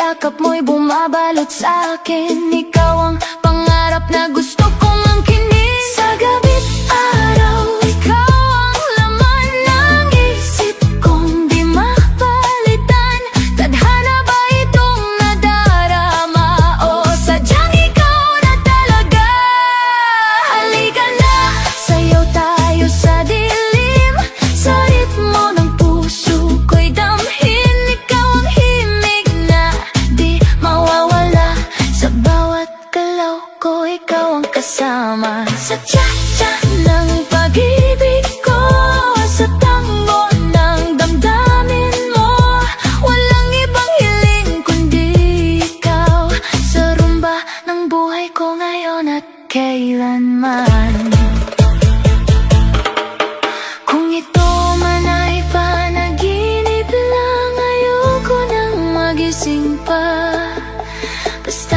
yakap mo'y bumabalot sa akin. Ikaw ang pangarap na gusto kong angkinin. Sa gabi't araw, ikaw ang laman ng isip kong di mapalitan. Tadhana ba itong nadarama o sadyang ikaw na talaga? Halika na, sayaw tayo sa dilim, sa ritmo ng puso ko'y damhin. Ikaw ang himig na di mawawala, sa bawat galaw ko ikaw ang kasama. Sa tsa-tsa ng pag-ibig ko, sa tango ng damdamin mo, walang ibang hiling kundi ikaw. Sa rumba ng buhay ko ngayon at kailanman. Kung ito man ay panaginip lang, ayoko nang magising pa. Basta